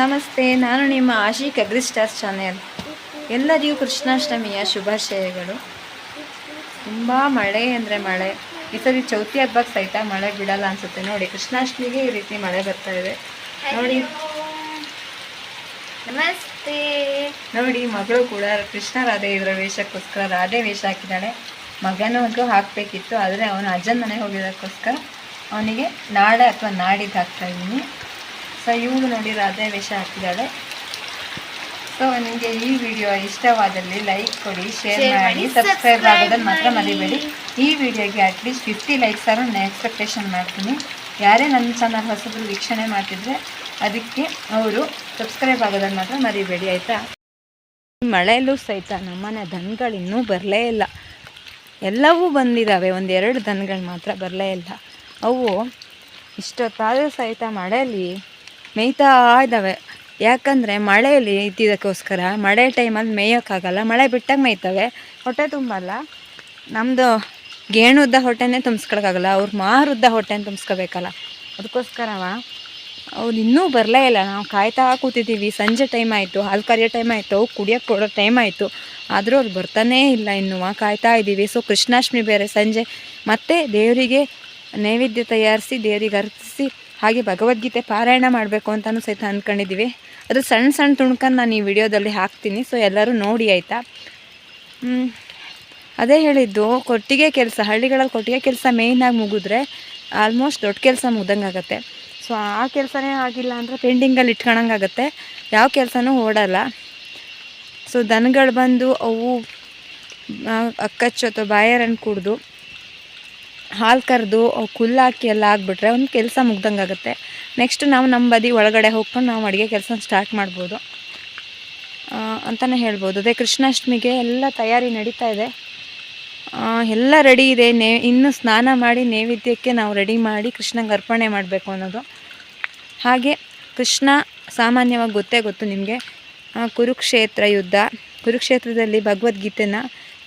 ನಮಸ್ತೆ. ನಾನು ನಿಮ್ಮ ಆಶಿಕ್ ಅಗ್ರಿಸ್ಟಾರ್ಸ್ ಚಾನೆಲ್. ಎಲ್ಲರಿಗೂ ಕೃಷ್ಣಾಷ್ಟಮಿಯ ಶುಭಾಶಯಗಳು. ತುಂಬ ಮಳೆ ಅಂದರೆ ಮಳೆ. ಈ ಸರಿ ಚೌತಿ ಹಬ್ಬಕ್ಕೆ ಸಹಿತ ಮಳೆ ಬಿಡಲ್ಲ ಅನಿಸುತ್ತೆ. ನೋಡಿ, ಕೃಷ್ಣಾಷ್ಟಮಿಗೆ ಈ ರೀತಿ ಮಳೆ ಬರ್ತಾ ಇದೆ. ನೋಡಿ ನಮಸ್ತೆ. ನೋಡಿ, ಮಗಳು ಕೂಡ ಕೃಷ್ಣ ರಾಧೆ ಇದರ ವೇಷಕ್ಕೋಸ್ಕರ ರಾಧೆ ವೇಷ ಹಾಕಿದ್ದಾಳೆ. ಮಗನಿಗೂ ಹಾಕಬೇಕಿತ್ತು, ಆದರೆ ಅವನು ಅಜ್ಜನ ಮನೆಗೆ ಹೋಗಿದ್ದಕ್ಕೋಸ್ಕರ ಅವನಿಗೆ ನಾಳೆ ಅಥವಾ ನಾಡಿದ್ದು ಹಾಕ್ತಾ ಇದ್ದೀನಿ. ಸೊ ಇವಳು ನೋಡಿ ರಾಧೆ ವೇಷ ಹಾಕಿದ್ದಾಳೆ. ಸೊ ನಿಮಗೆ ಈ ವಿಡಿಯೋ ಇಷ್ಟವಾದಲ್ಲಿ ಲೈಕ್ ಕೊಡಿ, ಶೇರ್ ಮಾಡಿ, ಸಬ್ಸ್ಕ್ರೈಬ್ ಆಗೋದನ್ನು ಮಾತ್ರ ಮರಿಬೇಡಿ. ಈ ವಿಡಿಯೋಗೆ ಅಟ್ಲೀಸ್ಟ್ 50 ಲೈಕ್ಸ್ ನಾನು ಎಕ್ಸ್ಪೆಕ್ಟೇಷನ್ ಮಾಡ್ತೀನಿ. ಯಾರೇ ನನ್ನ ಚಾನಲ್ ಹೊಸಬ್ರು ವೀಕ್ಷಣೆ ಮಾಡ್ತಿದ್ರೆ ಅದಕ್ಕೆ ಅವರು ಸಬ್ಸ್ಕ್ರೈಬ್ ಆಗೋದನ್ನು ಮಾತ್ರ ಮರಿಬೇಡಿ, ಆಯಿತಾ? ಮಳೆಯಲ್ಲೂ ಸಹಿತ ನಮ್ಮನೆ ದನಗಳು ಇನ್ನೂ ಬರಲೇ ಇಲ್ಲ. ಎಲ್ಲವೂ ಬಂದಿದ್ದಾವೆ, 1-2 ದನಗಳು ಮಾತ್ರ ಬರಲೇ ಇಲ್ಲ. ಅವು ಇಷ್ಟೊತ್ತಾದರೂ ಸಹಿತ ಮಳೆಯಲ್ಲಿ ಮೇಯ್ತಾ ಇದ್ದಾವೆ. ಯಾಕಂದರೆ ಮಳೆಯಲ್ಲಿ ಇದ್ದಿದ್ದಕ್ಕೋಸ್ಕರ ಮಳೆ ಟೈಮಲ್ಲಿ ಮೇಯೋಕ್ಕಾಗಲ್ಲ. ಮಳೆ ಬಿಟ್ಟಾಗ ಮೇಯ್ತವೆ, ಹೊಟ್ಟೆ ತುಂಬಲ್ಲ. ನಮ್ಮದು ಗೇಣುದ್ದ ಹೊಟ್ಟೆನೇ ತುಂಬಿಸ್ಕೊಳಕ್ಕಾಗಲ್ಲ, ಅವ್ರು ಮಾರುದ್ದ ಹೊಟ್ಟೆನ ತುಂಬಿಸ್ಕೋಬೇಕಲ್ಲ. ಅದಕ್ಕೋಸ್ಕರವ ಅವ್ರು ಇನ್ನೂ ಬರಲೇ ಇಲ್ಲ. ನಾವು ಕಾಯ್ತಾ ಕೂತಿದ್ದೀವಿ. ಸಂಜೆ ಟೈಮ್ ಆಯಿತು, ಹಾಲು ಕರಿಯೋ ಟೈಮ್ ಆಯಿತು, ಅವು ಕುಡಿಯೋಕ್ಕೆ ಕೊಡೋ ಟೈಮ್ ಆಯಿತು, ಆದರೂ ಅವ್ರು ಬರ್ತಾನೇ ಇಲ್ಲ. ಇನ್ನೂ ಕಾಯ್ತಾ ಇದ್ದೀವಿ. ಸೊ ಕೃಷ್ಣಾಷ್ಟಮಿ ಬೇರೆ ಸಂಜೆ, ಮತ್ತು ದೇವರಿಗೆ ನೈವೇದ್ಯ ತಯಾರಿಸಿ ದೇವರಿಗೆ ಅರ್ಪಿಸಿ ಹಾಗೆ ಭಗವದ್ಗೀತೆ ಪಾರಾಯಣ ಮಾಡಬೇಕು ಅಂತಲೂ ಸಹಿತ ಅಂದ್ಕೊಂಡಿದ್ದೀವಿ. ಅದು ಸಣ್ಣ ಸಣ್ಣ ತುಣ್ಕನ್ನು ನಾನು ಈ ವಿಡಿಯೋದಲ್ಲಿ ಹಾಕ್ತೀನಿ. ಸೊ ಎಲ್ಲರೂ ನೋಡಿ, ಆಯಿತಾ? ಅದೇ ಹೇಳಿದ್ದು, ಕೊಟ್ಟಿಗೆ ಕೆಲಸ, ಹಳ್ಳಿಗಳಲ್ಲಿ ಕೊಟ್ಟಿಗೆ ಕೆಲಸ ಮೇಯ್ನಾಗಿ ಮುಗಿದ್ರೆ ಆಲ್ಮೋಸ್ಟ್ ದೊಡ್ಡ ಕೆಲಸ ಮುಗ್ದಂಗೆ ಆಗುತ್ತೆ. ಸೊ ಆ ಕೆಲಸನೇ ಆಗಿಲ್ಲ ಅಂದರೆ ಪೆಂಡಿಂಗಲ್ಲಿ ಇಟ್ಕೊಳಂಗಾಗತ್ತೆ, ಯಾವ ಕೆಲಸನೂ ಓಡಲ್ಲ. ಸೊ ದನಗಳು ಬಂದು ಅವು ಅಕ್ಕಚ್ಚು ಅಥವಾ ಬಾಯರನ್ನು ಕುಡಿದು ಹಾಲು ಕರೆದು ಕುಲ್ಲಾಕಿ ಎಲ್ಲ ಆಗಿಬಿಟ್ರೆ ಒಂದು ಕೆಲಸ ಮುಗ್ದಂಗೆ ಆಗುತ್ತೆ. ನೆಕ್ಸ್ಟ್ ನಾವು ನಮ್ಮ ಬದಿ ಒಳಗಡೆ ಹೋಗ್ಕೊಂಡು ನಾವು ಅಡುಗೆ ಕೆಲಸ ಸ್ಟಾರ್ಟ್ ಮಾಡ್ಬೋದು ಅಂತಲೇ ಹೇಳ್ಬೋದು. ಅದೇ ಕೃಷ್ಣಾಷ್ಟಮಿಗೆ ಎಲ್ಲ ತಯಾರಿ ನಡೀತಾ ಇದೆ, ಎಲ್ಲ ರೆಡಿ ಇದೆ. ಇನ್ನು ಸ್ನಾನ ಮಾಡಿ ನೈವೇದ್ಯಕ್ಕೆ ನಾವು ರೆಡಿ ಮಾಡಿ ಕೃಷ್ಣಂಗೆ ಅರ್ಪಣೆ ಮಾಡಬೇಕು ಅನ್ನೋದು. ಹಾಗೆ ಕೃಷ್ಣ ಸಾಮಾನ್ಯವಾಗಿ ಗೊತ್ತು ನಿಮಗೆ, ಕುರುಕ್ಷೇತ್ರ ಯುದ್ಧ, ಕುರುಕ್ಷೇತ್ರದಲ್ಲಿ ಭಗವದ್ಗೀತೆನ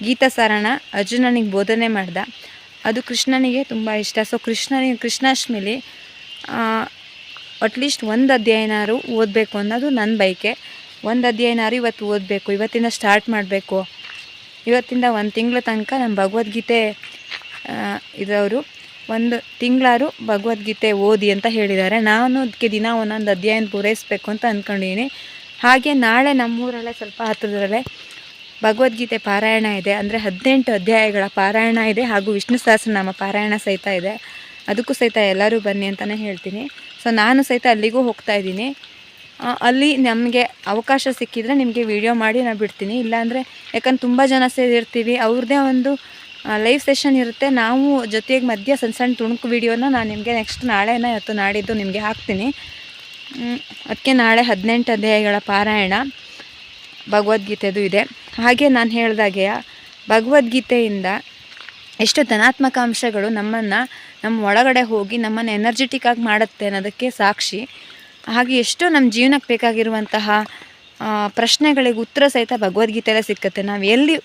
ಗೀತಾಸಾರನ ಅರ್ಜುನನಿಗೆ ಬೋಧನೆ ಮಾಡ್ದ. ಅದು ಕೃಷ್ಣನಿಗೆ ತುಂಬ ಇಷ್ಟ. ಸೊ ಕೃಷ್ಣಾಷ್ಟಮಿಲಿ ಅಟ್ಲೀಸ್ಟ್ 1 ಅಧ್ಯಾಯನಾರು ಓದಬೇಕು ಅನ್ನೋದು ನನ್ನ ಬಯಕೆ. 1 ಅಧ್ಯಾಯನಾರು ಇವತ್ತು ಓದಬೇಕು, ಇವತ್ತಿಂದ ಸ್ಟಾರ್ಟ್ ಮಾಡಬೇಕು. ಇವತ್ತಿಂದ 1 ತಿಂಗಳ ತನಕ ನಮ್ಮ ಭಗವದ್ಗೀತೆ ಇದವರು 1 ತಿಂಗಳಾರು ಭಗವದ್ಗೀತೆ ಓದಿ ಅಂತ ಹೇಳಿದ್ದಾರೆ. ನಾನು ಅದಕ್ಕೆ ದಿನ 1 ಅಧ್ಯಾಯನ ಪೂರೈಸಬೇಕು ಅಂತ ಅಂದ್ಕೊಂಡಿದ್ದೀನಿ. ಹಾಗೆ ನಾಳೆ ನಮ್ಮೂರಲ್ಲೇ ಸ್ವಲ್ಪ ಹತ್ತಿರದಲ್ಲೇ ಭಗವದ್ಗೀತೆ ಪಾರಾಯಣ ಇದೆ. ಅಂದರೆ 18 ಅಧ್ಯಾಯಗಳ ಪಾರಾಯಣ ಇದೆ, ಹಾಗೂ ವಿಷ್ಣು ಸಹಸ್ರನಾಮ ಪಾರಾಯಣ ಸಹಿತ ಇದೆ. ಅದಕ್ಕೂ ಸಹಿತ ಎಲ್ಲರೂ ಬನ್ನಿ ಅಂತಲೇ ಹೇಳ್ತೀನಿ. ಸೊ ನಾನು ಸಹಿತ ಅಲ್ಲಿಗೂ ಹೋಗ್ತಾ ಇದ್ದೀನಿ. ಅಲ್ಲಿ ನಮಗೆ ಅವಕಾಶ ಸಿಕ್ಕಿದರೆ ನಿಮಗೆ ವಿಡಿಯೋ ಮಾಡಿ ನಾನು ಬಿಡ್ತೀನಿ. ಇಲ್ಲಾಂದರೆ ಯಾಕಂದ್ರೆ ತುಂಬ ಜನ ಸೇರಿರ್ತೀವಿ, ಅವ್ರದ್ದೇ ಒಂದು ಲೈವ್ ಸೆಷನ್ ಇರುತ್ತೆ. ನಾವು ಜೊತೆಗೆ ಮಧ್ಯೆ ಸಣ್ಣ ಸಣ್ಣ ತುಣುಕು ವಿಡಿಯೋನ ನಾನು ನಿಮಗೆ ನೆಕ್ಸ್ಟ್ ನಾಳೆನ ಇವತ್ತು ನಾಡಿದ್ದು ನಿಮಗೆ ಹಾಕ್ತೀನಿ. ಅದಕ್ಕೆ ನಾಳೆ 18 ಅಧ್ಯಾಯಗಳ ಪಾರಾಯಣ ಭಗವದ್ಗೀತೆದು ಇದೆ. ಹಾಗೆ ನಾನು ಹೇಳಿದಾಗೆ ಭಗವದ್ಗೀತೆಯಿಂದ ಎಷ್ಟು ಧನಾತ್ಮಕ ಅಂಶಗಳು ನಮ್ಮ ಒಳಗಡೆ ಹೋಗಿ ನಮ್ಮನ್ನು ಎನರ್ಜೆಟಿಕ್ ಆಗಿ ಮಾಡುತ್ತೆ ಅನ್ನೋದಕ್ಕೆ ಸಾಕ್ಷಿ. ಹಾಗೆ ಎಷ್ಟೋ ನಮ್ಮ ಜೀವನಕ್ಕೆ ಬೇಕಾಗಿರುವಂತಹ ಪ್ರಶ್ನೆಗಳಿಗೆ ಉತ್ತರ ಸಹಿತ ಭಗವದ್ಗೀತೆಯಲ್ಲೇ ಸಿಕ್ಕುತ್ತೆ. ನಾವು ಎಲ್ಲಿ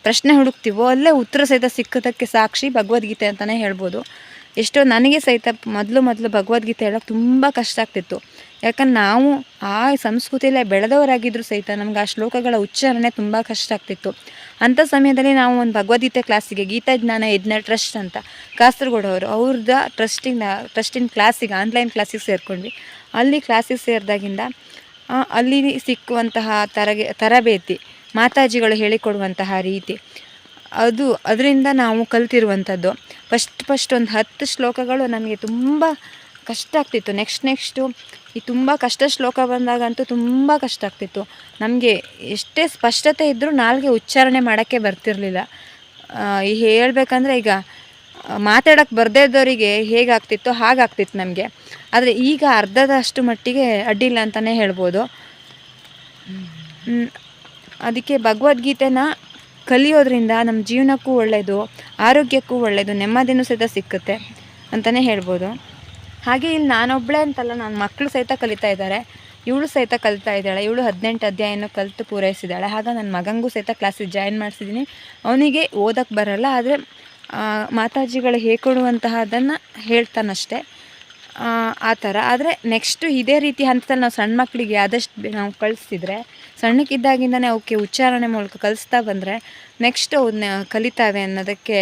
ಪ್ರಶ್ನೆ ಹುಡುಕ್ತೀವೋ ಅಲ್ಲೇ ಉತ್ತರ ಸಹಿತ ಸಿಕ್ಕೋದಕ್ಕೆ ಸಾಕ್ಷಿ ಭಗವದ್ಗೀತೆ ಅಂತಲೇ ಹೇಳ್ಬೋದು. ಎಷ್ಟೋ ನನಗೆ ಸಹಿತ ಮೊದಲು ಭಗವದ್ಗೀತೆ ಹೇಳೋಕ್ಕೆ ತುಂಬ ಕಷ್ಟ ಆಗ್ತಿತ್ತು. ಯಾಕಂದ್ರೆ ನಾವು ಆ ಸಂಸ್ಕೃತಿಯಲ್ಲೇ ಬೆಳೆದವರಾಗಿದ್ದರೂ ಸಹಿತ ನಮ್ಗೆ ಆ ಶ್ಲೋಕಗಳ ಉಚ್ಚಾರಣೆ ತುಂಬ ಕಷ್ಟ ಆಗ್ತಿತ್ತು. ಅಂಥ ಸಮಯದಲ್ಲಿ ನಾವು ಒಂದು ಭಗವದ್ಗೀತೆ ಕ್ಲಾಸಿಗೆ, ಗೀತಾ ಜ್ಞಾನ ಯಜ್ಞ ಟ್ರಸ್ಟ್ ಅಂತ ಕಾಸರಗೋಡವರು, ಅವ್ರದ್ದು ಟ್ರಸ್ಟಿನ ಕ್ಲಾಸಿಗೆ, ಆನ್ಲೈನ್ ಕ್ಲಾಸಿಗೆ ಸೇರಿಕೊಂಡ್ವಿ. ಅಲ್ಲಿ ಕ್ಲಾಸಿಗೆ ಸೇರಿದಾಗಿಂದ ಅಲ್ಲಿ ಸಿಕ್ಕುವಂತಹ ತರಬೇತಿ, ಮಾತಾಜಿಗಳು ಹೇಳಿಕೊಡುವಂತಹ ರೀತಿ, ಅದರಿಂದ ನಾವು ಕಲ್ತಿರುವಂಥದ್ದು. ಫಸ್ಟ್ ಒಂದು 10 ಶ್ಲೋಕಗಳು ನನಗೆ ತುಂಬ ಕಷ್ಟ ಆಗ್ತಿತ್ತು. ನೆಕ್ಸ್ಟು ಈ ತುಂಬ ಕಷ್ಟ ಶ್ಲೋಕ ಬಂದಾಗಂತೂ ತುಂಬ ಕಷ್ಟ ಆಗ್ತಿತ್ತು. ನಮಗೆ ಎಷ್ಟೇ ಸ್ಪಷ್ಟತೆ ಇದ್ದರೂ ನಾಲ್ಗೆ ಉಚ್ಚಾರಣೆ ಮಾಡೋಕ್ಕೆ ಬರ್ತಿರಲಿಲ್ಲ. ಹೇಳ್ಬೇಕಂದ್ರೆ ಈಗ ಮಾತಾಡೋಕ್ಕೆ ಬರದೇ ಇದ್ದವರಿಗೆ ಹೇಗಾಗ್ತಿತ್ತೋ ಹಾಗಾಗ್ತಿತ್ತು ನಮಗೆ. ಆದರೆ ಈಗ ಅರ್ಧದಷ್ಟು ಮಟ್ಟಿಗೆ ಅಡ್ಡಿಲ್ಲ ಅಂತಲೇ ಹೇಳ್ಬೋದು. ಅದಕ್ಕೆ ಭಗವದ್ಗೀತೆನ ಕಲಿಯೋದ್ರಿಂದ ನಮ್ಮ ಜೀವನಕ್ಕೂ ಒಳ್ಳೆಯದು, ಆರೋಗ್ಯಕ್ಕೂ ಒಳ್ಳೆಯದು, ನೆಮ್ಮದಿನೂ ಸಹಿತ ಸಿಕ್ಕುತ್ತೆ ಅಂತಲೇ ಹೇಳ್ಬೋದು. ಹಾಗೆ ಇಲ್ಲಿ ನಾನೊಬ್ಬಳೇ ಅಂತಲ್ಲ, ನನ್ನ ಮಕ್ಕಳು ಸಹಿತ ಕಲಿತಾ ಇದ್ದಾರೆ. ಇವಳು ಸಹಿತ ಕಲಿತಾ ಇದ್ದಾಳೆ. ಇವಳು 18 ಅಧ್ಯಾಯನ ಕಲಿತು ಪೂರೈಸಿದ್ದಾಳೆ. ಆಗ ನನ್ನ ಮಗನಿಗೂ ಸಹಿತ ಕ್ಲಾಸಿಗೆ ಜಾಯಿನ್ ಮಾಡಿಸಿದ್ದೀನಿ. ಅವನಿಗೆ ಓದೋಕ್ಕೆ ಬರಲ್ಲ, ಆದರೆ ಮಾತಾಜಿಗಳು ಹೇಳ್ಕೊಡುವಂತಹದನ್ನು ಹೇಳ್ತಾನಷ್ಟೆ. ಆ ಥರ. ಆದರೆ ನೆಕ್ಸ್ಟು ಇದೇ ರೀತಿ ಹಂತದಲ್ಲಿ ನಾವು ಸಣ್ಣ ಮಕ್ಕಳಿಗೆ ಆದಷ್ಟು ನಾವು ಕಳಿಸ್ತಿದ್ರೆ, ಸಣ್ಣಕ್ಕಿದ್ದಾಗಿಂದನೇ ಅವಕ್ಕೆ ಉಚ್ಚಾರಣೆ ಮೂಲಕ ಕಲಿಸ್ತಾ ಬಂದರೆ ನೆಕ್ಸ್ಟ್ ಅವನ್ನ ಕಲಿತಾವೆ ಅನ್ನೋದಕ್ಕೆ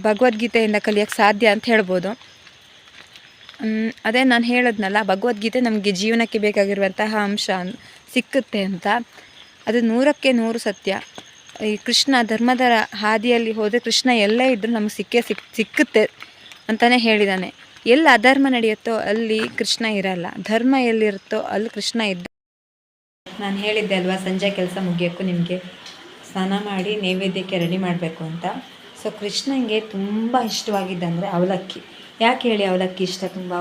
ಭಗವದ್ಗೀತೆಯಿಂದ ಕಲಿಯೋಕ್ಕೆ ಸಾಧ್ಯ ಅಂತ ಹೇಳ್ಬೋದು. ಅದೇ ನಾನು ಹೇಳಿದ್ನಲ್ಲ, ಭಗವದ್ಗೀತೆ ನಮಗೆ ಜೀವನಕ್ಕೆ ಬೇಕಾಗಿರುವಂತಹ ಅಂಶ ಸಿಕ್ಕುತ್ತೆ ಅಂತ. ಅದು 100ಕ್ಕೆ 100 ಸತ್ಯ. ಈ ಕೃಷ್ಣ ಧರ್ಮದ ಹಾದಿಯಲ್ಲಿ ಹೋದರೆ ಕೃಷ್ಣ ಎಲ್ಲೇ ಇದ್ದರೂ ನಮಗೆ ಸಿಕ್ಕುತ್ತೆ ಅಂತಲೇ ಹೇಳಿದ್ದಾನೆ. ಎಲ್ಲಿ ಅಧರ್ಮ ನಡೆಯುತ್ತೋ ಅಲ್ಲಿ ಕೃಷ್ಣ ಇರಲ್ಲ, ಧರ್ಮ ಎಲ್ಲಿರುತ್ತೋ ಅಲ್ಲಿ ಕೃಷ್ಣ ಇದ್ದ. ನಾನು ಹೇಳಿದ್ದೆ ಅಲ್ವಾ, ಸಂಜೆ ಕೆಲಸ ಮುಗಿಯೋಕ್ಕೂ ನಿಮಗೆ ಸ್ನಾನ ಮಾಡಿ ನೈವೇದ್ಯಕ್ಕೆ ರೆಡಿ ಮಾಡಬೇಕು ಅಂತ. ಸೊ ಕೃಷ್ಣನಿಗೆ ತುಂಬ ಇಷ್ಟವಾಗಿದ್ದಂದರೆ ಅವಲಕ್ಕಿ. ಯಾಕೆ ಹೇಳಿ ಅವಲಕ್ಕಿ ಇಷ್ಟ ತುಂಬ?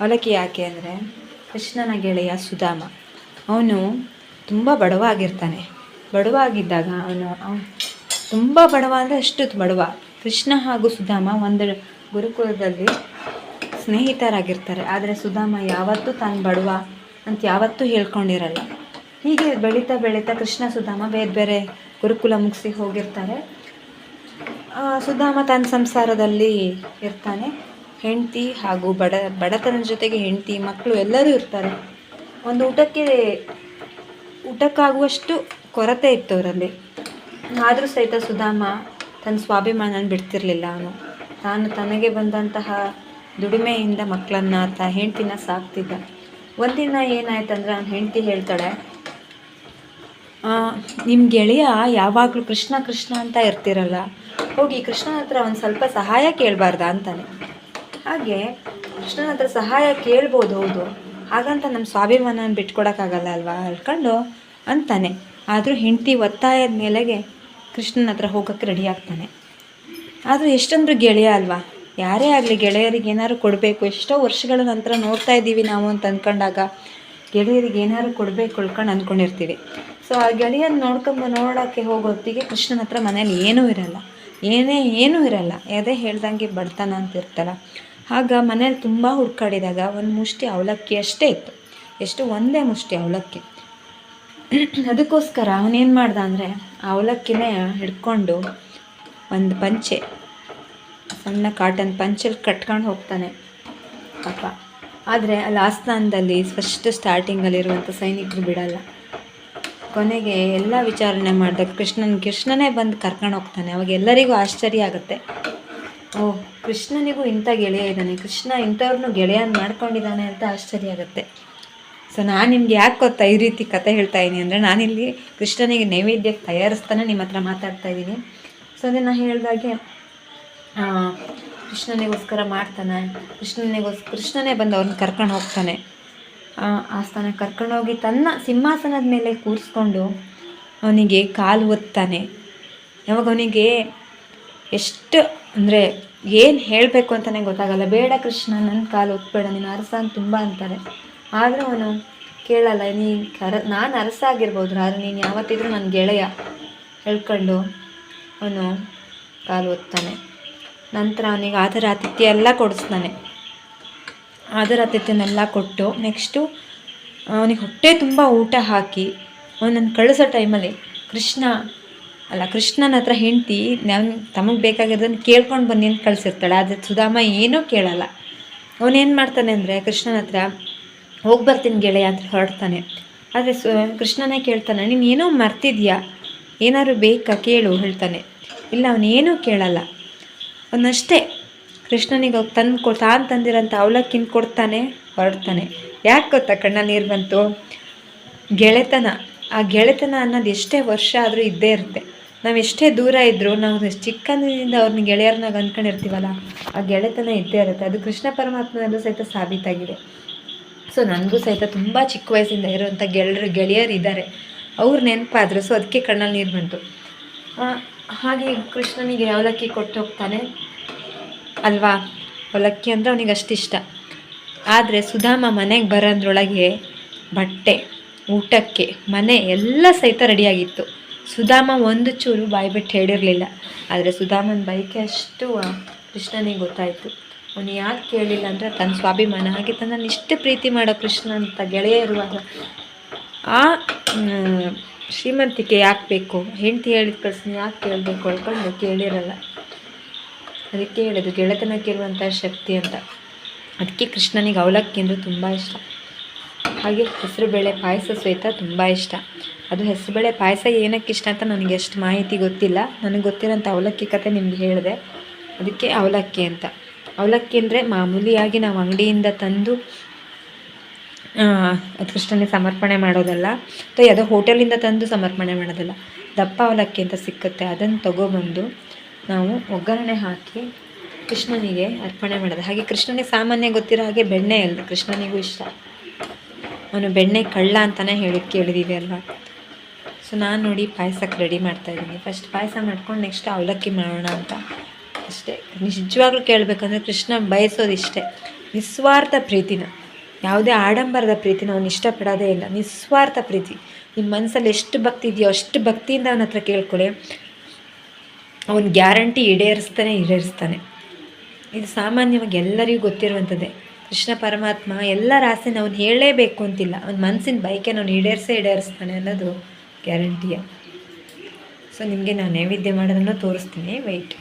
ಅವಲಕ್ಕಿ ಯಾಕೆ ಅಂದರೆ, ಕೃಷ್ಣನ ಗೆಳೆಯ ಸುಧಾಮ, ಅವನು ತುಂಬ ಬಡವ ಆಗಿರ್ತಾನೆ. ಬಡವ ಆಗಿದ್ದಾಗ ಅವನು ತುಂಬ ಬಡವ ಅಂದರೆ ಅಷ್ಟು ಬಡವ. ಕೃಷ್ಣ ಹಾಗೂ ಸುಧಾಮ ಒಂದು ಗುರುಕುಲದಲ್ಲಿ ಸ್ನೇಹಿತರಾಗಿರ್ತಾರೆ. ಆದರೆ ಸುಧಾಮ ಯಾವತ್ತೂ ತಾನು ಬಡವ ಅಂತ ಯಾವತ್ತೂ ಹೇಳ್ಕೊಂಡಿರಲ್ಲ. ಹೀಗೆ ಬೆಳೀತಾ ಬೆಳೀತಾ ಕೃಷ್ಣ ಸುಧಾಮ ಬೇರೆ ಬೇರೆ ಗುರುಕುಲ ಮುಗಿಸಿ ಹೋಗಿರ್ತಾರೆ. ಸುಧಾಮ ತನ್ನ ಸಂಸಾರದಲ್ಲಿ ಇರ್ತಾನೆ. ಹೆಂಡತಿ ಹಾಗೂ ಬಡತನದ ಜೊತೆಗೆ ಹೆಂಡತಿ ಮಕ್ಕಳು ಎಲ್ಲರೂ ಇರ್ತಾರೆ. ಒಂದು ಊಟಕ್ಕಾಗುವಷ್ಟು ಕೊರತೆ ಇತ್ತು ಅವರಲ್ಲಿ. ಆದರೂ ಸಹಿತ ಸುಧಾಮ ತನ್ನ ಸ್ವಾಭಿಮಾನ ಬಿಡ್ತಿರ್ಲಿಲ್ಲ. ತಾನು ತನಗೆ ಬಂದಂತಹ ದುಡಿಮೆಯಿಂದ ಮಕ್ಕಳನ್ನ ಹೆಂಡ್ತಿನ ಸಾಕ್ತಿದ್ದ. ಒಂದಿನ ಏನಾಯ್ತಂದ್ರೆ, ಅವ್ನ ಹೆಂಡ್ತಿ ಹೇಳ್ತಾಳೆ, ನಿಮ್ಮ ಗೆಳೆಯ ಯಾವಾಗಲೂ ಕೃಷ್ಣ ಕೃಷ್ಣ ಅಂತ ಇರ್ತಿರಲ್ಲ, ಹೋಗಿ ಕೃಷ್ಣನ ಹತ್ರ ಒಂದು ಸ್ವಲ್ಪ ಸಹಾಯ ಕೇಳಬಾರ್ದಾ ಅಂತಾನೆ. ಹಾಗೆ ಕೃಷ್ಣನ ಹತ್ರ ಸಹಾಯ ಕೇಳ್ಬೋದು, ಹೌದು, ಹಾಗಂತ ನಮ್ಮ ಸ್ವಾಭಿಮಾನ ಬಿಟ್ಕೊಡೋಕ್ಕಾಗಲ್ಲ ಅಲ್ವಾ ಹೇಳ್ಕೊಂಡು ಅಂತಾನೆ. ಆದರೂ ಹೆಂಡತಿ ಒತ್ತಾಯದ ಮೇಲೆಗೆ ಕೃಷ್ಣನ ಹತ್ರ ಹೋಗೋಕ್ಕೆ ರೆಡಿ ಆಗ್ತಾನೆ. ಆದರೂ ಎಷ್ಟೊಂದು ಗೆಳೆಯ ಅಲ್ವಾ, ಯಾರೇ ಆಗಲಿ ಗೆಳೆಯರಿಗೆ ಏನಾದ್ರು ಕೊಡಬೇಕು. ಎಷ್ಟೋ ವರ್ಷಗಳ ನಂತರ ನೋಡ್ತಾ ಇದ್ದೀವಿ ನಾವು ಅಂತ ಅಂದ್ಕೊಂಡಾಗ ಗೆಳೆಯರಿಗೆ ಏನಾದ್ರು ಕೊಡಬೇಕು ಅಂದ್ಕೊಂಡಿರ್ತೀವಿ. ಸೊ ಆ ಗೆಳೆಯನ ನೋಡೋಕ್ಕೆ ಹೋಗೋತ್ತಿಗೆ ಕೃಷ್ಣನ ಹತ್ರ ಮನೇಲಿ ಏನೂ ಇರಲ್ಲ, ಏನೂ ಇರಲ್ಲ. ಅದೇ ಹೇಳ್ದಂಗೆ ಬಡತನ ಅಂತ ಇರ್ತಲ್ಲ. ಆಗ ಮನೇಲಿ ತುಂಬ ಹುಡ್ಕಾಡಿದಾಗ ಒಂದು ಮುಷ್ಟಿ ಅವಲಕ್ಕಿ ಅಷ್ಟೇ ಇತ್ತು. ಎಷ್ಟು ಒಂದೇ ಮುಷ್ಟಿ ಅವಲಕ್ಕಿ. ಅದಕ್ಕೋಸ್ಕರ ಅವನೇನು ಮಾಡ್ದ ಅಂದರೆ, ಅವಲಕ್ಕಿನೇ ಹಿಡ್ಕೊಂಡು ಒಂದು ಪಂಚೆ, ಸಣ್ಣ ಕಾಟನ್ ಪಂಚೆಲಿ ಕಟ್ಕೊಂಡು ಹೋಗ್ತಾನೆ ಪಾಪ. ಆದರೆ ಅಲ್ಲಿ ಆಸ್ಥಾನದಲ್ಲಿ ಫಸ್ಟ್ ಸ್ಟಾರ್ಟಿಂಗಲ್ಲಿರುವಂಥ ಸೈನಿಕರು ಬಿಡಲ್ಲ. ಕೊನೆಗೆ ಎಲ್ಲ ವಿಚಾರಣೆ ಮಾಡಿದಾಗ ಕೃಷ್ಣನೇ ಬಂದು ಕರ್ಕೊಂಡು ಹೋಗ್ತಾನೆ. ಅವಾಗ ಎಲ್ಲರಿಗೂ ಆಶ್ಚರ್ಯ ಆಗುತ್ತೆ, ಓ ಕೃಷ್ಣನಿಗೂ ಇಂಥ ಗೆಳೆಯ ಇದ್ದಾನೆ, ಕೃಷ್ಣ ಇಂಥವ್ರನ್ನೂ ಗೆಳೆಯನ ಮಾಡ್ಕೊಂಡಿದ್ದಾನೆ ಅಂತ ಆಶ್ಚರ್ಯ ಆಗುತ್ತೆ. ಸೊ ನಾನು ನಿಮ್ಗೆ ಯಾಕೆ ಗೊತ್ತಾ ಈ ರೀತಿ ಕತೆ ಹೇಳ್ತಾ ಇದ್ದೀನಿ ಅಂದರೆ, ನಾನಿಲ್ಲಿ ಕೃಷ್ಣನಿಗೆ ನೈವೇದ್ಯಕ್ಕೆ ತಯಾರಿಸ್ತಾನೆ ನಿಮ್ಮ ಹತ್ರ ಮಾತಾಡ್ತಾ ಇದ್ದೀನಿ. ಸೊ ಅದೇ ನಾನು ಹೇಳಿದಾಗೆ ಕೃಷ್ಣನಿಗೋಸ್ಕರ ಮಾಡ್ತಾನೆ. ಕೃಷ್ಣನೇ ಬಂದು ಅವ್ರನ್ನ ಕರ್ಕೊಂಡು ಹೋಗ್ತಾನೆ. ಆಸ್ಥಾನಕ್ಕೆ ಕರ್ಕೊಂಡೋಗಿ ತನ್ನ ಸಿಂಹಾಸನದ ಮೇಲೆ ಕೂರಿಸ್ಕೊಂಡು ಅವನಿಗೆ ಕಾಲು ಒತ್ತಾನೆ. ಯಾವಾಗ ಅವನಿಗೆ ಎಷ್ಟು ಅಂದರೆ ಏನು ಹೇಳಬೇಕು ಅಂತಲೇ ಗೊತ್ತಾಗಲ್ಲ. ಬೇಡ ಕೃಷ್ಣ, ನನ್ನ ಕಾಲು ಒತ್ತಬೇಡ, ನೀನು ಅರಸ ಅಂತ ತುಂಬ ಅಂತಾರೆ. ಆದರೂ ಅವನು ಕೇಳಲ್ಲ. ನಾನು ಅರಸ ಆಗಿರ್ಬೋದು, ಆದರೆ ನೀನು ಯಾವತ್ತಿದ್ರೂ ನನ್ನ ಗೆಳೆಯ ಹೇಳ್ಕೊಂಡು ಅವನು ಕಾಲು ಒತ್ತಾನೆ. ನಂತರ ಅವನಿಗೆ ಆದರಾತಿಥ್ಯ ಎಲ್ಲ ಕೊಡಿಸ್ತಾನೆ. ಆದರಾತಿಥ್ಯನೆಲ್ಲ ಕೊಟ್ಟು ನೆಕ್ಸ್ಟು ಅವನಿಗೆ ಹೊಟ್ಟೆ ತುಂಬ ಊಟ ಹಾಕಿ ಅವನನ್ನು ಕಳಿಸೋ ಟೈಮಲ್ಲಿ ಕೃಷ್ಣನ ಹತ್ರ ಹೆಂಡ್ತಿ ತಮಗೆ ಬೇಕಾಗಿರೋದನ್ನು ಕೇಳ್ಕೊಂಡು ಬನ್ನಿ ಅಂತ ಕಳಿಸಿರ್ತಾಳೆ. ಆದರೆ ಸುಧಾಮ ಏನೂ ಕೇಳಲ್ಲ. ಅವನೇನು ಮಾಡ್ತಾನೆ ಅಂದರೆ, ಕೃಷ್ಣನ ಹತ್ರ ಹೋಗಿ ಬರ್ತೀನಿ ಗೆಳೆಯ ಅಂತ ಹೊರಡ್ತಾನೆ. ಆದರೆ ಕೃಷ್ಣನೇ ಕೇಳ್ತಾನೆ, ನೀನು ಏನೋ ಮರ್ತಿದ್ಯಾ, ಏನಾದ್ರು ಬೇಕಾ ಕೇಳು ಹೇಳ್ತಾನೆ. ಇಲ್ಲ, ಅವನೇನೂ ಕೇಳಲ್ಲ. ಅವನಷ್ಟೇ ಕೃಷ್ಣನಿಗೆ ಹೋಗಿ ತಾನು ತಂದಿರೋಂಥ ಅವಲಕ್ಕಿನ ಕೊಡ್ತಾನೆ, ಹೊರಡ್ತಾನೆ. ಯಾಕೆ ಗೊತ್ತಾ ಕಣ್ಣಲ್ಲಿ ನೀರು ಬಂತು? ಗೆಳೆತನ. ಆ ಗೆಳೆತನ ಅನ್ನೋದು ಎಷ್ಟೇ ವರ್ಷ ಆದರೂ ಇದ್ದೇ ಇರುತ್ತೆ. ನಾವು ಎಷ್ಟೇ ದೂರ ಇದ್ದರೂ ನಾವು ಚಿಕ್ಕಂದಿನಿಂದ ಅವ್ರನ್ನ ಗೆಳೆಯರನ್ನಾಗ ಅಂದ್ಕೊಂಡಿರ್ತೀವಲ್ಲ, ಆ ಗೆಳೆತನ ಇದ್ದೇ ಇರುತ್ತೆ. ಅದು ಕೃಷ್ಣ ಪರಮಾತ್ಮನಲ್ಲೂ ಸಹಿತ ಸಾಬೀತಾಗಿದೆ. ಸೊ ನನಗೂ ಸಹಿತ ತುಂಬ ಚಿಕ್ಕ ವಯಸ್ಸಿಂದ ಇರುವಂಥ ಗೆಳೆಯರು ಇದ್ದಾರೆ. ಅವ್ರು ನೆನಪಾದರು. ಸೊ ಅದಕ್ಕೆ ಕಣ್ಣಲ್ಲಿ ನೀರು ಬಂತು. ಹಾಗೆ ಕೃಷ್ಣನಿಗೆ ಅವಲಕ್ಕಿ ಕೊಟ್ಟು ಹೋಗ್ತಾನೆ ಅಲ್ವಾ. ಅವಲಕ್ಕಿ ಅಂದರೆ ಅವನಿಗೆ ಅಷ್ಟಿಷ್ಟ. ಆದರೆ ಸುಧಾಮ ಮನೆಗೆ ಬರೋದ್ರೊಳಗೆ ಬಟ್ಟೆ, ಊಟಕ್ಕೆ, ಮನೆ ಎಲ್ಲ ಸಹಿತ ರೆಡಿಯಾಗಿತ್ತು. ಸುಧಾಮ ಒಂದು ಚೂರು ಬಾಯ್ಬಿಟ್ಟು ಹೇಳಿರಲಿಲ್ಲ. ಆದರೆ ಸುಧಾಮನ ಬೈಕೆ ಅಷ್ಟು ಕೃಷ್ಣನಿಗೆ ಗೊತ್ತಾಯಿತು. ಅವನು ಯಾಕೆ ಕೇಳಿಲ್ಲ ಅಂದರೆ ತನ್ನ ಸ್ವಾಭಿಮಾನ. ಹಾಗೆ ತನ್ನನ್ನು ಇಷ್ಟು ಪ್ರೀತಿ ಮಾಡೋ ಕೃಷ್ಣ ಅಂತ ಗೆಳೆಯ ಇರುವಾಗ ಆ ಶ್ರೀಮಂತಿಕೆ ಯಾಕೆ ಬೇಕು? ಹೆಂಡತಿ ಹೇಳಿದ ಪ್ರಶ್ನೆ ಯಾಕೆ ಕೇಳಬೇಕು ಹೇಳ್ಕೊಂಡು ಕೇಳಿರಲ್ಲ. ಅದಕ್ಕೆ ಹೇಳೋದು ಗೆಳೆತನಕ್ಕಿರುವಂಥ ಶಕ್ತಿ ಅಂತ. ಅದಕ್ಕೆ ಕೃಷ್ಣನಿಗೆ ಅವಲಕ್ಕಿ ಅಂದರೆ ತುಂಬ ಇಷ್ಟ. ಹಾಗೆ ಹೆಸರುಬೇಳೆ ಪಾಯಸ ಸಹಿತ ತುಂಬ ಇಷ್ಟ. ಅದು ಹೆಸರುಬೇಳೆ ಪಾಯಸ ಏನಕ್ಕೆ ಇಷ್ಟ ಅಂತ ನನಗೆ ಎಷ್ಟು ಮಾಹಿತಿ ಗೊತ್ತಿಲ್ಲ. ನನಗೆ ಗೊತ್ತಿರೋಂಥ ಅವಲಕ್ಕಿ ಕತೆ ನಿಮ್ಗೆ ಹೇಳಿದೆ, ಅದಕ್ಕೆ ಅವಲಕ್ಕಿ ಅಂತ. ಅವಲಕ್ಕಿ ಅಂದರೆ ಮಾಮೂಲಿಯಾಗಿ ನಾವು ಅಂಗಡಿಯಿಂದ ತಂದು ಅದು ಕೃಷ್ಣನಿಗೆ ಸಮರ್ಪಣೆ ಮಾಡೋದಲ್ಲ, ಅಥವಾ ಯಾವುದೋ ಹೋಟೆಲಿಂದ ತಂದು ಸಮರ್ಪಣೆ ಮಾಡೋದಲ್ಲ. ದಪ್ಪ ಅವಲಕ್ಕಿ ಅಂತ ಸಿಕ್ಕುತ್ತೆ, ಅದನ್ನು ತೊಗೊಬಂದು ನಾವು ಒಗ್ಗರಣೆ ಹಾಕಿ ಕೃಷ್ಣನಿಗೆ ಅರ್ಪಣೆ ಮಾಡೋದು. ಹಾಗೆ ಕೃಷ್ಣನಿಗೆ ಸಾಮಾನ್ಯ ಗೊತ್ತಿರೋ ಹಾಗೆ ಬೆಣ್ಣೆ ಅಲ್ಲ, ಕೃಷ್ಣನಿಗೂ ಇಷ್ಟ. ಅವನು ಬೆಣ್ಣೆ ಕಳ್ಳ ಅಂತಲೇ ಕೇಳಿದ್ದೀವಿ ಅಲ್ವಾ. ಸೊ ನಾನು ನೋಡಿ ಪಾಯಸಕ್ಕೆ ರೆಡಿ ಮಾಡ್ತಾಯಿದ್ದೀನಿ. ಫಸ್ಟ್ ಪಾಯಸ ಮಾಡ್ಕೊಂಡು ನೆಕ್ಸ್ಟ್ ಅವಲಕ್ಕಿ ಮಾಡೋಣ ಅಂತ ಅಷ್ಟೇ. ನಿಜವಾಗ್ಲೂ ಕೇಳಬೇಕಂದ್ರೆ ಕೃಷ್ಣ ಬಯಸೋದು ಇಷ್ಟೇ, ನಿಸ್ವಾರ್ಥ ಪ್ರೀತಿನ, ಯಾವುದೇ ಆಡಂಬರದ ಪ್ರೀತಿನ ಅವನು ಇಷ್ಟಪಡೋದೇ ಇಲ್ಲ. ನಿಸ್ವಾರ್ಥ ಪ್ರೀತಿ. ನಿಮ್ಮ ಮನಸ್ಸಲ್ಲಿ ಎಷ್ಟು ಭಕ್ತಿ ಇದೆಯೋ ಅಷ್ಟು ಭಕ್ತಿಯಿಂದ ಅವನ ಹತ್ರ ಕೇಳ್ಕೊಳ್ಳಿ, ಅವನು ಗ್ಯಾರಂಟಿ ಈಡೇರಿಸ್ತಾನೆ. ಇದು ಸಾಮಾನ್ಯವಾಗಿ ಎಲ್ಲರಿಗೂ ಗೊತ್ತಿರುವಂಥದ್ದೇ. ಕೃಷ್ಣ ಪರಮಾತ್ಮ ಎಲ್ಲರ ಆಸೆನ ಅವ್ನು ಹೇಳಲೇಬೇಕು ಅಂತಿಲ್ಲ, ಅವ್ನ ಮನಸ್ಸಿನ ಬಯಕೆ ಅವ್ನು ಈಡೇರಿಸ್ತಾನೆ ಅನ್ನೋದು ಗ್ಯಾರಂಟಿಯ. ಸೊ ನಿಮಗೆ ನಾನು ನೈವೇದ್ಯ ಮಾಡೋದನ್ನು ತೋರಿಸ್ತೀನಿ, ವೆಯ್ಟ್.